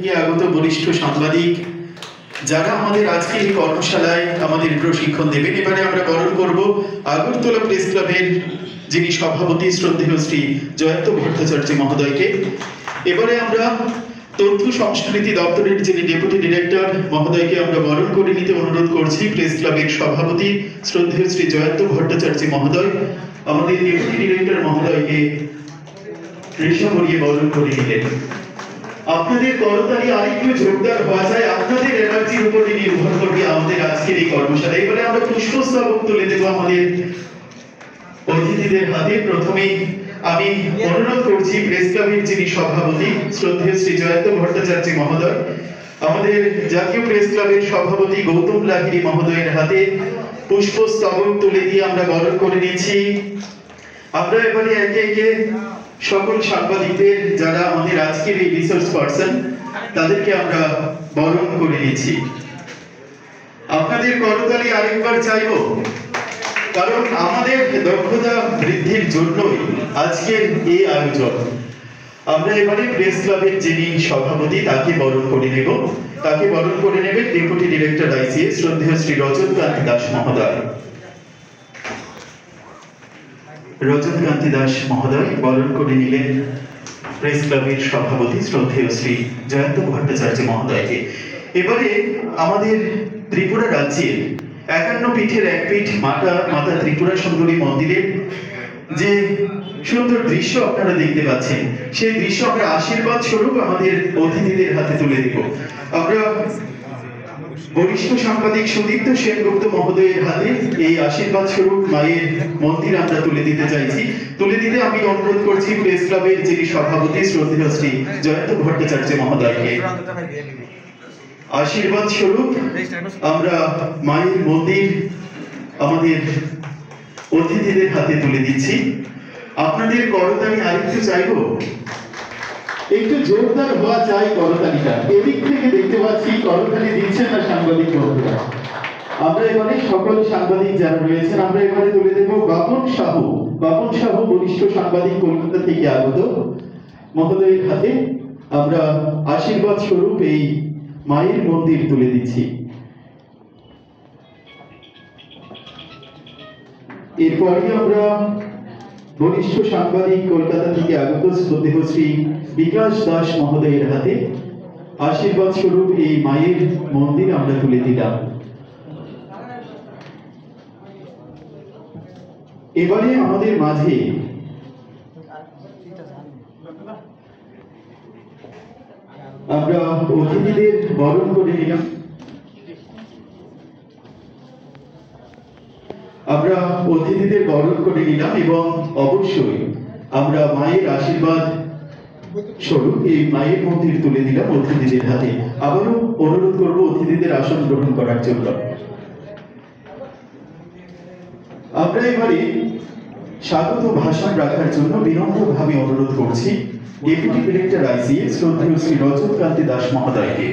থেকে আগত বরিষ্ঠ সাংবাদিক যারা আমাদের আজকের এই কর্মশালায় আমাদের প্রশিক্ষণ দেবেন। এবারে আমরা বরণ করব আগরতলা প্রেস ক্লাবের যিনি সভাপতি শ্রদ্ধেয় শ্রী জয়ন্ত ভট্টাচার্য মহোদয়কে। এবারে আমরা তথ্য সংস্কৃতি দপ্তরের যিনি ডেপুটি ডিরেক্টর মহোদয়কে আমরা বরণ করে নিতে অনুরোধ করছি। প্রেস ক্লাবের সভাপতি শ্রদ্ধেয় শ্রী জয়ন্ত ভট্টাচার্য মহোদয় আমাদের ডেপুটি ডিরেক্টর মহোদয়কে রেশা পরিয়ে বরণ করে নিলেন। আপনাদের করতালি আরেকটু জোরদার হওয়া যায়, আপনাদের এনার্জির উপরে নির্ভর করবে আমাদের আজকের এই কর্মশালা। এবারে আমরা পুষ্পস্তবক তুলে দেব আমাদের অতিথিদের হাতে। প্রথমেই আমি অনুরোধ করছি প্রেস ক্লাবের যিনি সভাপতি শ্রদ্ধেয় শ্রী জয়ন্ত ভট্টাচার্য মহোদয়, আমাদের জাতীয় প্রেস ক্লাবের সভাপতি গৌতম লাহিড়ী মহোদয়ের হাতে পুষ্পস্তবক তুলে দিয়ে আমরা বরণ করে নিয়েছি। আমরা এবারে একে একে সকল সাংবাদিকদের যারা আমাদের আজকের এই রিসোর্স পার্সন তাদেরকে আমরা বরণ করে নিয়েছি। আপনাদের করতালি আরেকবার চাইব, কারণ আমাদের দক্ষতা বৃদ্ধির জন্যই আজকের এই আয়োজন। আমরা এবারে প্রেস ক্লাবের যিনি সভাপতি তাকে বরণ করে নেব। তাকে বরণ করে নেবেন ডেপুটি ডিরেক্টর আইসিএস শ্রদ্ধেয় শ্রী রজতকান্তি দাস মহোদয়। রজতকান্তি দাস মহোদয় বরণ করে নিলেন প্রেস ক্লাবের সভাপতি শ্রদ্ধেয় শ্রী জয়ন্ত ভট্টাচার্য মহোদয়কে। এবারে আমাদের ত্রিপুরা রাজ্যের 51 পীঠের এক পীঠ মাতা ত্রিপুরা সুন্দরী মন্দিরের যে সুন্দর দৃশ্য আপনারা দেখতে পাচ্ছেন, সেই দৃশ্য আমরা আশীর্বাদ স্বরূপ আমাদের অতিথিদের হাতে তুলে দেব। আমরা বরিষ্ঠ সাংবাদিক সুদীপ্ত সেনগুপ্ত মহোদয়ের হাতে এই আশীর্বাদ স্বরূপ মায়ের মন্দির আমরা তুলে দিতে চাইছি। তুলে দিতে আমি অনুরোধ করছি প্রেস ক্লাবের যিনি সভাপতি শ্রদ্ধেয় শ্রী জয়ন্ত ভট্টাচার্য মহোদয়কে। আশীর্বাদ স্বরূপ আমরা মায়ের মন্দির আমাদের অতিথিদের হাতে তুলে দিচ্ছি। আপনাদের করতালি আরেকটু চাইব, একটু জোরদার হওয়া চাই করতালিটা। এদিক থেকে দেখতে পাচ্ছি করতালি দিচ্ছেন না সাংবাদিক বন্ধুরা। আমরা এবারে সকল সাংবাদিক যারা রয়েছেন আমরা এবারে তুলে দেব বাপন সাহু। বাপন সাহু বরিষ্ঠ সাংবাদিক কলকাতা থেকে আগত মহোদয়ের হাতে আমরা আশীর্বাদ স্বরূপ এই মায়ের মন্দির তুলে দিচ্ছি। এরপরে আমরা বরিষ্ঠ সাংবাদিক কলকাতা থেকে আগত শ্রদ্ধেয় শ্রী বিকাশ দাস মহোদয়ের হাতে আশীর্বাদ স্বরূপ এই মায়ের মন্দির আমরা তুলে দিলাম। এবারে আমাদের মাঝে আমরা অতিথিদের বরণ করে নিলাম। আমরা অতিথিদের বরণ করে নিলাম এবং অবশ্যই আমরা মায়ের আশীর্বাদ স্বরূপ এই মায়ের মন্দির তুলে দিলাম অতিথিদের হাতে। আবারও অনুরোধ করব অতিথিদের আসন গ্রহণ করার জন্য। আমরা এবারে স্বাগত ভাষণ রাখার জন্য বিনম্রভাবে অনুরোধ করছি ডেপুটি ডিরেক্টর আইসিএস শ্রদ্ধেয় শ্রী রজতকান্তি দাস মহোদয়কে।